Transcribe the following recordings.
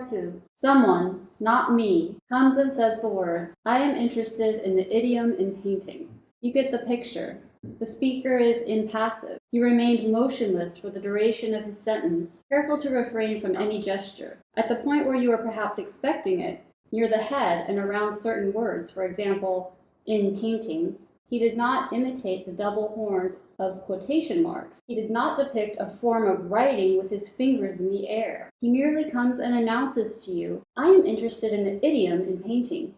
Passe-Partout. Someone, not me, comes and says the words, I am interested in the idiom in painting. You get the picture. The speaker is impassive. He remained motionless for the duration of his sentence, careful to refrain from any gesture. At the point where you are perhaps expecting it, near the head and around certain words, for example, in painting, he did not imitate the double horns of quotation marks. He did not depict a form of writing with his fingers in the air. He merely comes and announces to you, I am interested in the idiom in painting.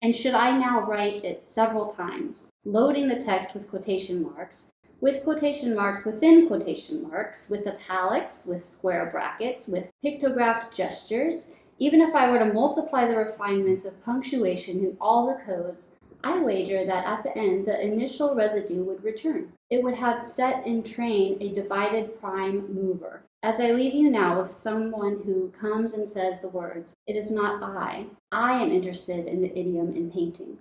And should I now write it several times, loading the text with quotation marks within quotation marks, with italics, with square brackets, with pictographed gestures, even if I were to multiply the refinements of punctuation in all the codes, I wager that at the end the initial residue would return. It would have set in train a divided prime mover. As I leave you now with someone who comes and says the words, it is not I am interested in the idiom in painting.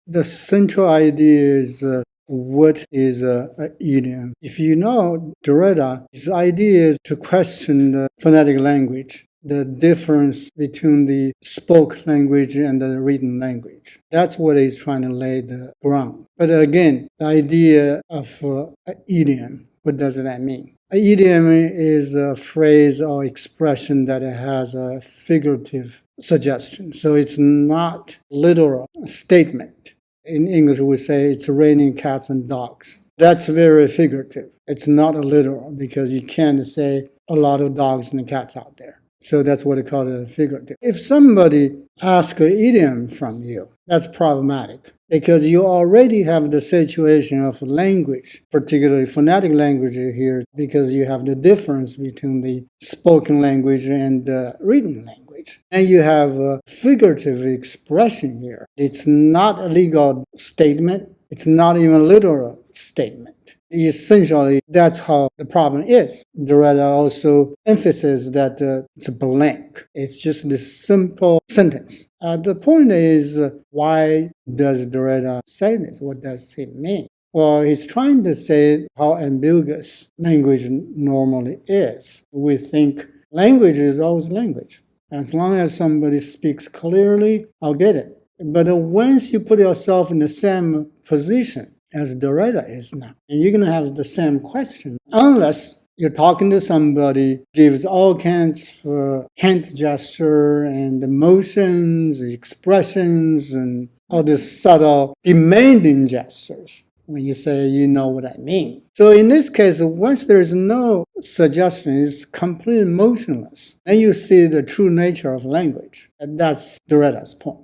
The central idea is what is an idiom. If you know Derrida, his idea is to question the phonetic language, the difference between the spoke language and the written language. That's what he's trying to lay the ground. But again, the idea of an idiom, what does that mean? An idiom is a phrase or expression that has a figurative suggestion. So it's not literal statement. In English, we say it's raining cats and dogs. That's very figurative. It's not literal because you can't say a lot of dogs and cats out there. So that's what they call it figurative. If somebody asks an idiom from you, that's problematic because you already have the situation of language, particularly phonetic language here, because you have the difference between the spoken language and the written language. And you have a figurative expression here. It's not a legal statement. It's not even a literal statement. Essentially, that's how the problem is. Derrida also emphasizes that it's a blank. It's just this simple sentence. The point is, why does Derrida say this? What does it mean? Well, he's trying to say how ambiguous language normally is. We think language is always language. As long as somebody speaks clearly, I'll get it. But once you put yourself in the same position as Derrida is now, and you're going to have the same question, unless you're talking to somebody, gives all kinds of hand gesture and emotions, expressions, and all these subtle demanding gestures. When you say, you know what I mean. So in this case, once there's no suggestion, it's completely motionless. Then you see the true nature of language. And that's Derrida's point.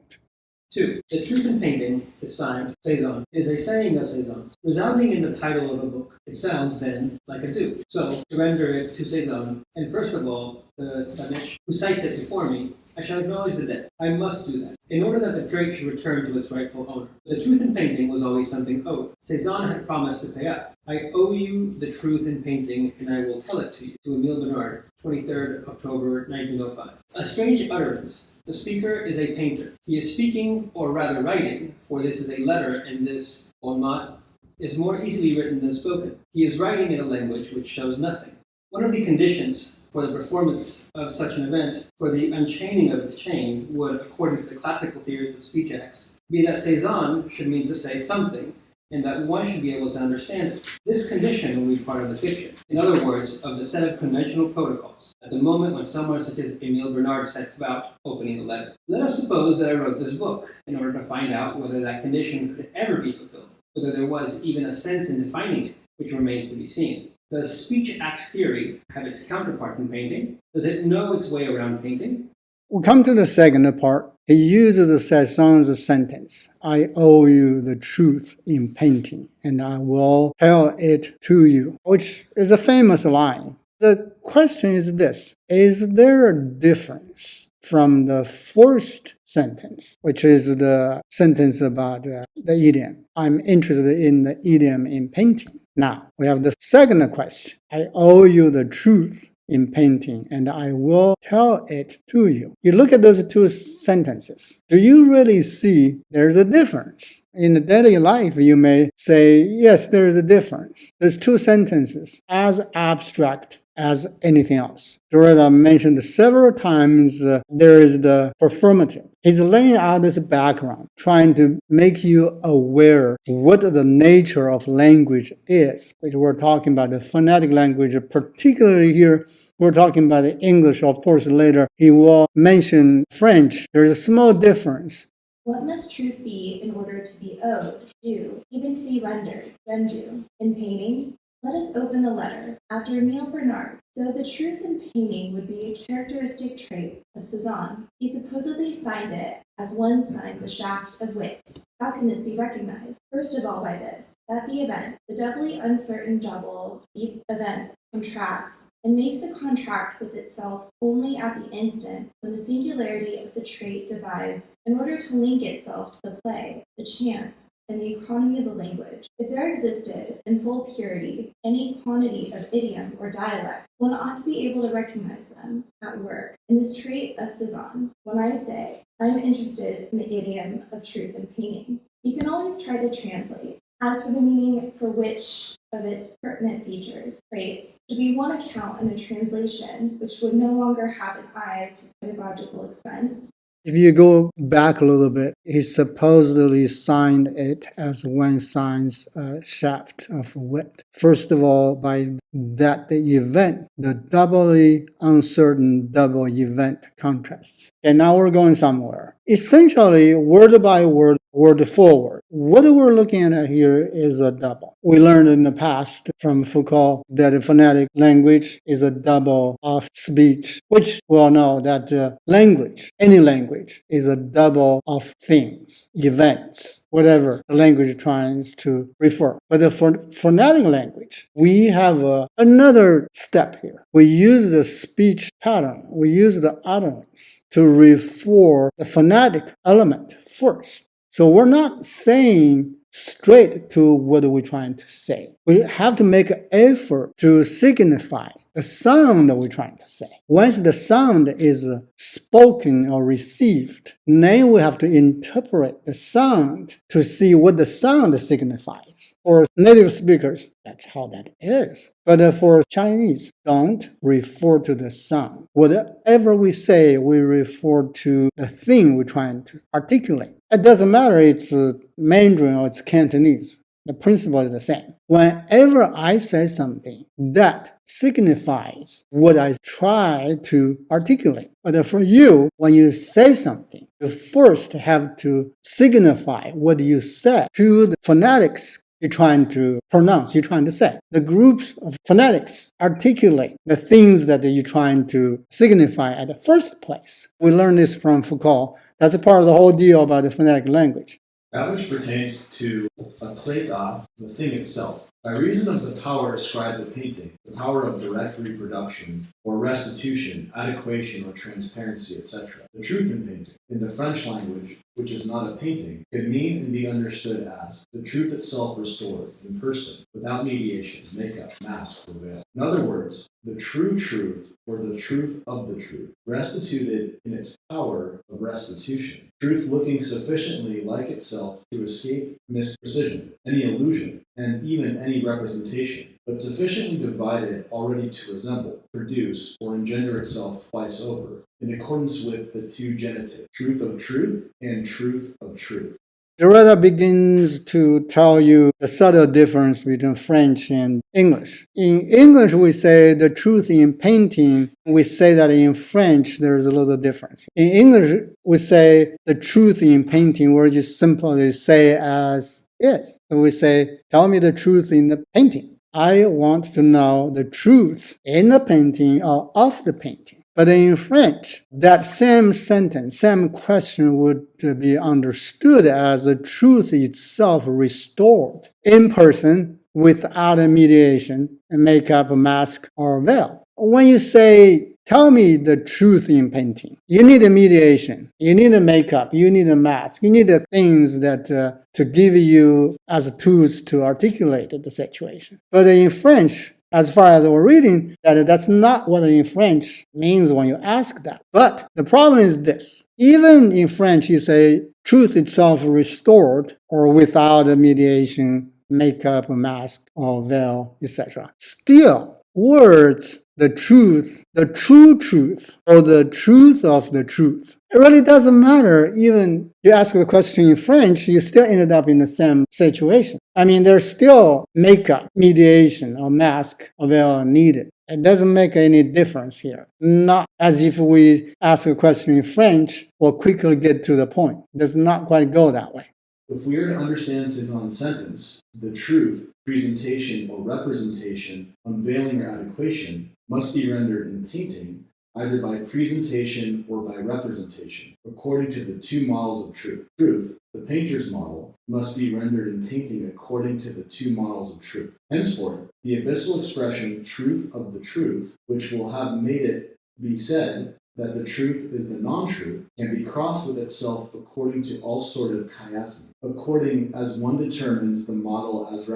2. The truth in painting is signed Cezanne, is a saying of Cezanne's, resounding in the title of a book. It sounds, then, like a dupe. So, to render it to Cezanne, and first of all, the Flemish, who cites it before me, I shall acknowledge the debt. I must do that, in order that the trait should return to its rightful owner. The truth in painting was always something owed. Cezanne had promised to pay up. I owe you the truth in painting, and I will tell it to you. To Emile Bernard, 23rd October 1905. A strange utterance. The speaker is a painter. He is speaking, or rather writing, for this is a letter, and this, bon mot, is more easily written than spoken. He is writing in a language which shows nothing. One of the conditions for the performance of such an event, for the unchaining of its chain, would, according to the classical theories of speech acts, be that Cezanne should mean to say something, and that one should be able to understand it. This condition will be part of the fiction. In other words, of the set of conventional protocols, at the moment when someone such as Emile Bernard sets about opening the letter. Let us suppose that I wrote this book in order to find out whether that condition could ever be fulfilled, whether there was even a sense in defining it, which remains to be seen. Does speech act theory have its counterpart in painting? Does it know its way around painting? We'll come to the second part. He uses the Cezanne's sentence, I owe you the truth in painting, and I will tell it to you, which is a famous line. The question is this, is there a difference from the first sentence, which is the sentence about the idiom? I'm interested in the idiom in painting. Now, we have the second question, I owe you the truth in painting, and I will tell it to you. You look at those two sentences. Do you really see there's a difference? In the daily life, you may say, yes, there is a difference. There's two sentences, as abstract as anything else. Derrida mentioned several times there is the performative. He's laying out this background, trying to make you aware what the nature of language is. Which we're talking about the phonetic language, particularly here. We're talking about the English. Of course, later he will mention French. There's a small difference. What must truth be in order to be owed, due, even to be rendered, rendu? In painting, let us open the letter. After Emile Bernard, so the truth in painting would be a characteristic trait of Cezanne. He supposedly signed it as one signs a shaft of wit. How can this be recognized? First of all by this, that the event, the doubly uncertain double event, contracts and makes a contract with itself only at the instant when the singularity of the trait divides in order to link itself to the play, the chance, and the economy of the language. If there existed, in full purity, any quantity of idiom or dialect, one ought to be able to recognize them at work in this trait of Cezanne. When I say, I am interested in the idiom of truth in painting, you can always try to translate. As for the meaning for which of its pertinent features, traits, should be one account in a translation which would no longer have an eye to pedagogical expense. If you go back a little bit, he supposedly signed it as one signs a shaft of wit. First of all, by that the event, the doubly uncertain double event contrasts. And now we're going somewhere. Essentially, word by word, word forward. What we're looking at here is a double. We learned in the past from Fuoco that a phonetic language is a double of speech, which we all know that language, any language, is a double of things, events, whatever the language tries to refer. But the phonetic language, we have another step here. We use the speech pattern, we use the utterance to refer the phonetic element first. So we're not saying straight to what we're trying to say. We have to make an effort to signify the sound that we're trying to say. Once the sound is spoken or received, then we have to interpret the sound to see what the sound signifies. For native speakers, that's how that is. But for Chinese, don't refer to the sound. Whatever we say, we refer to the thing we're trying to articulate. It doesn't matter it's Mandarin or it's Cantonese. The principle is the same. Whenever I say something, that signifies what I try to articulate. But for you, when you say something, you first have to signify what you said to the phonetics you're trying to pronounce, you're trying to say. The groups of phonetics articulate the things that you're trying to signify at the first place. We learned this from Foucault. That's a part of the whole deal about the phonetic language. That which pertains to a plata, the thing itself, by reason of the power ascribed to painting, the power of direct reproduction, or restitution, adequation, or transparency, etc. The truth in painting, in the French language, which is not a painting, could mean and be understood as the truth itself restored, in person, without mediation, makeup, mask, or veil. In other words, the true truth, or the truth of the truth, restituted in its power of restitution. Truth looking sufficiently like itself to escape misprecision, any illusion, and even any representation, but sufficiently divided already to resemble, produce, or engender itself twice over, in accordance with the two genitive, truth of truth and truth of truth. Derrida begins to tell you the subtle difference between French and English. In English, we say the truth in painting. We say that in French, there's a little difference. In English, we say the truth in painting, we just simply say as is. So we say, tell me the truth in the painting. I want to know the truth in the painting or of the painting. But in French, that same sentence, same question would be understood as the truth itself restored in person without a mediation, a makeup, a mask, or a veil. When you say, tell me the truth in painting, you need a mediation, you need a makeup, you need a mask, you need the things that to give you as tools to articulate the situation. But in French, as far as we're reading, that's not what in French means when you ask that. But the problem is this. Even in French, you say truth itself restored or without a mediation, makeup, a mask, or veil, etc. Still, words the truth, the true truth, or the truth of the truth. It really doesn't matter. Even you ask the question in French, you still ended up in the same situation. I mean, there's still makeup, mediation, or mask available needed. It doesn't make any difference here. Not as if we ask a question in French, we'll quickly get to the point. It does not quite go that way. If we are to understand Cezanne's sentence, the truth, presentation, or representation, unveiling or adequation, must be rendered in painting, either by presentation or by representation, according to the two models of truth. Truth, the painter's model, must be rendered in painting according to the two models of truth. Henceforth, the abyssal expression truth of the truth, which will have made it be said that the truth is the non-truth, can be crossed with itself according to all sort of chiasm, according as one determines the model as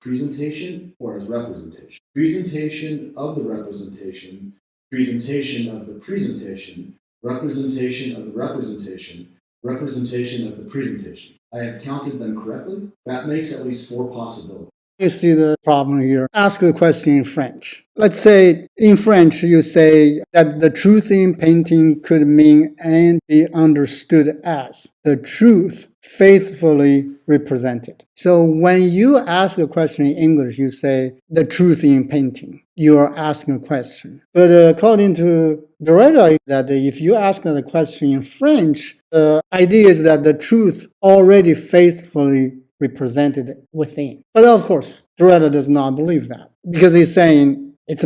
presentation or as representation. Presentation of the representation, presentation of the presentation, representation of the representation, representation of the presentation. I have counted them correctly. That makes at least 4 possibilities. You see the problem here. Ask the question in French. Let's say in French you say that the truth in painting could mean and be understood as the truth faithfully represented. So when you ask a question in English, you say the truth in painting. You are asking a question. But according to Derrida, that if you ask a question in French, the idea is that the truth already faithfully represented within. But of course, Derrida does not believe that because he's saying it's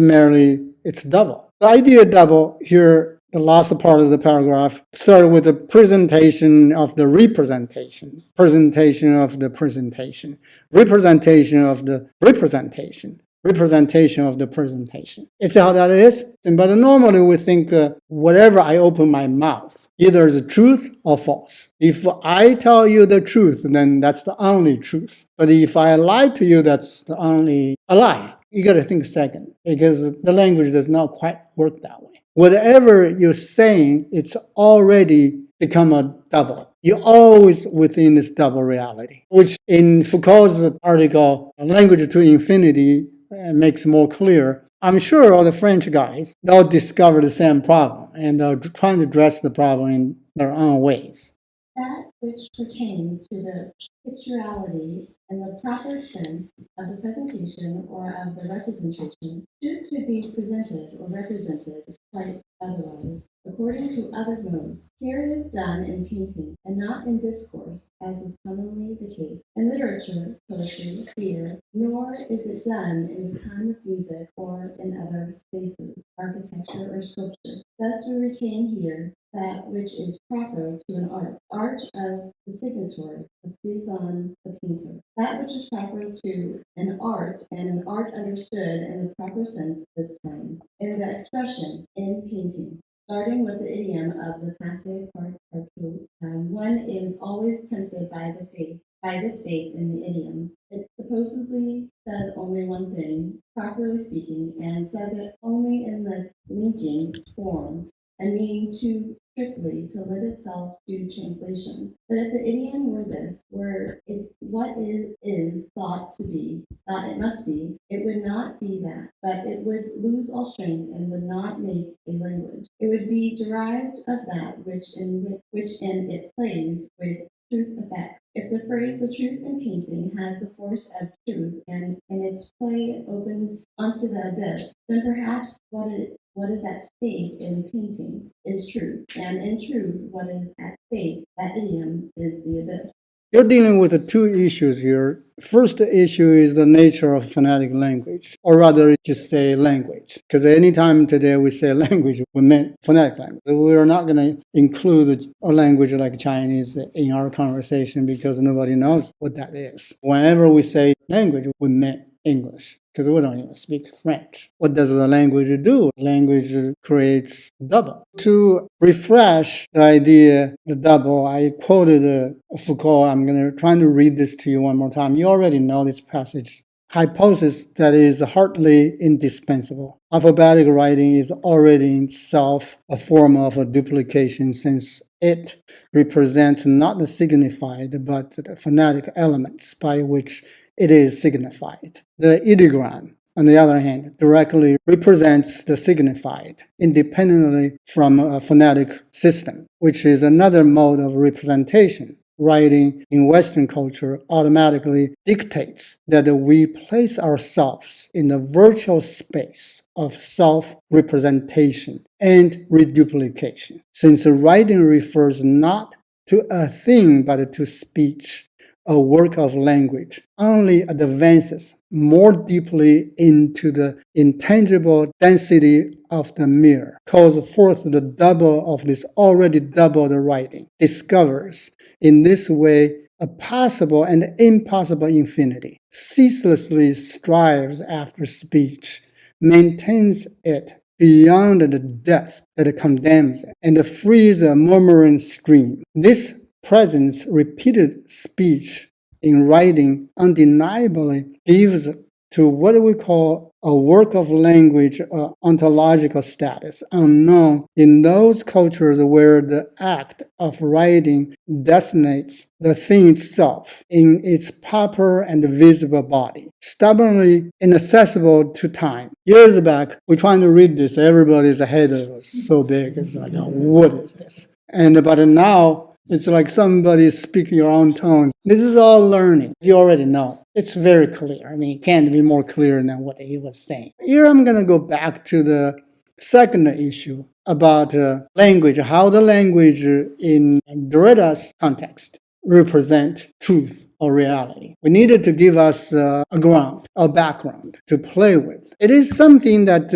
double. The idea double here, the last part of the paragraph, started with the presentation of the representation, presentation of the presentation, representation of the representation, representation of the presentation. It's how that is. But normally we think whatever I open my mouth, either is truth or false. If I tell you the truth, then that's the only truth. But if I lie to you, that's the only a lie. You got to think second, because the language does not quite work that way. Whatever you're saying, it's already become a double. You're always within this double reality, which in Foucault's article, Language to Infinity, makes more clear. I'm sure all the French guys, they'll discover the same problem, and they're trying to address the problem in their own ways. That which pertains to the pictoriality and the proper sense of the presentation or of the representation, truth could be presented or represented quite otherwise, according to other modes. Here it is done in painting, and not in discourse, as is commonly the case in literature, poetry, theater, nor is it done in the time of music or in other spaces, architecture or sculpture. Thus we retain here that which is proper to an art of the signatory, of Cezanne the painter. That which is proper to an art, and an art understood in the proper sense this time, in the expression, in painting. Starting with the idiom of the Passe-Partout, one is always tempted by this faith in the idiom. It supposedly says only one thing, properly speaking, and says it only in the linking form, and meaning too strictly to lend itself to translation. But if the idiom were this, were it what is thought it must be, it would not be that, but it would lose all strength and would not make a language. It would be derived of that which in it plays with truth effects. If the phrase "the truth in painting" has the force of truth, and in its play opens onto the abyss, then perhaps what is at stake in painting is truth, and in truth, what is at stake, that idiom, is the abyss. You're dealing with the 2 issues here. First issue is the nature of phonetic language, or rather just say language. Because anytime today we say language, we meant phonetic language. We're not going to include a language like Chinese in our conversation because nobody knows what that is. Whenever we say language, we meant English, because we don't even speak French. What does the language do? Language creates double. To refresh the idea, the double, I quoted Foucault. I'm trying to read this to you one more time. You already know this passage. Hypothesis that is hardly indispensable. Alphabetic writing is already in itself a form of a duplication, since it represents not the signified, but the phonetic elements by which it is signified. The ideogram on the other hand, directly represents the signified, independently from a phonetic system, which is another mode of representation. Writing in Western culture automatically dictates that we place ourselves in the virtual space of self-representation and reduplication. Since writing refers not to a thing but to speech, a work of language only advances more deeply into the intangible density of the mirror, calls forth the double of this already doubled writing, discovers in this way a possible and impossible infinity, ceaselessly strives after speech, maintains it beyond the depth that condemns it, and frees a murmuring scream. This presence, repeated speech in writing undeniably gives to what we call a work of language ontological status, unknown in those cultures where the act of writing designates the thing itself in its proper and visible body, stubbornly inaccessible to time. Years back, we're trying to read this, everybody's head was so big, it's like, what is this? But now, it's like somebody speaking your own tones. This is all learning. You already know. It's very clear. I mean, it can't be more clear than what he was saying. Here I'm going to go back to the second issue about language, how the language in Derrida's context represent truth or reality. We needed to give us a ground, a background to play with. It is something that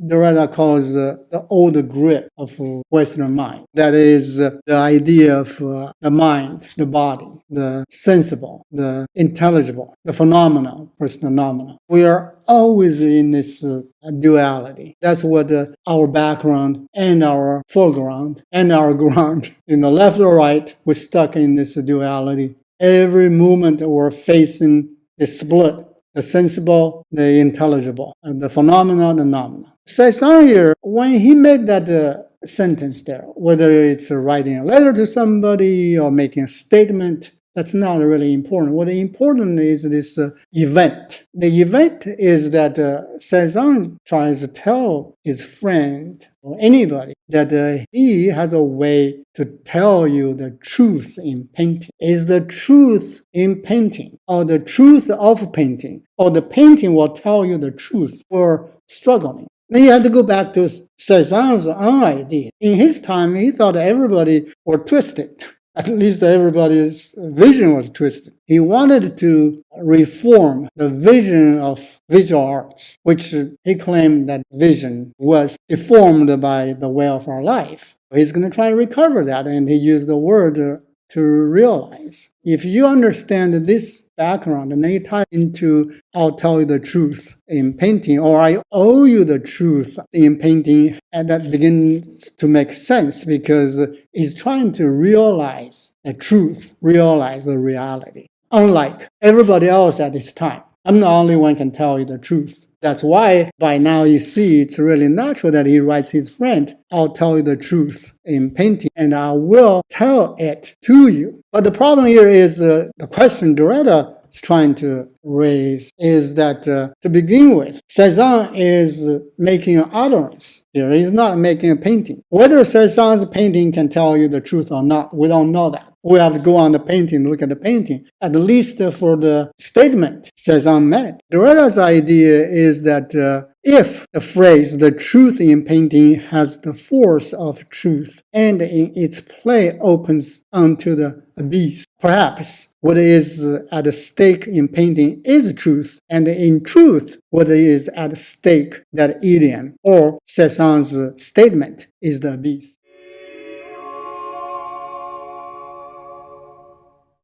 Derrida calls the old grip of Western mind. That is the idea of the mind, the body, the sensible, the intelligible, the phenomenal versus the nominal. We are always in this duality. That's what our background and our foreground and our ground, left or right, we're stuck in this duality. Every moment we're facing the split, the sensible, the intelligible, and the phenomenal, the nominal. Cezanne here, when he made that sentence there, whether it's writing a letter to somebody or making a statement, that's not really important. What is important is this event. The event is that Cezanne tries to tell his friend or anybody that he has a way to tell you the truth in painting. Is the truth in painting, or the truth of painting, or the painting will tell you the truth? We're struggling. Then you have to go back to Cezanne's own idea. In his time, he thought everybody were twisted. At least everybody's vision was twisted. He wanted to reform the vision of visual arts, which he claimed that vision was deformed by the way of our life. He's going to try to recover that, and he used the word to realize. If you understand this background, and then you tie into I'll tell you the truth in painting, or I owe you the truth in painting, and that begins to make sense because he's trying to realize the truth, realize the reality. Unlike everybody else at this time, I'm the only one can tell you the truth. That's why by now you see it's really natural that he writes his friend, I'll tell you the truth in painting and I will tell it to you. But the problem here is the question Derrida is trying to raise is that to begin with, Cezanne is making an utterance here. He's not making a painting. Whether Cezanne's painting can tell you the truth or not, we don't know that. We have to go on the painting, look at the painting. At least for the statement Cezanne made. Derrida's idea is that if the phrase, the truth in painting has the force of truth and in its play opens onto the abyss, perhaps what is at stake in painting is truth, and in truth, what is at stake, that idiom or Cezanne's statement, is the abyss.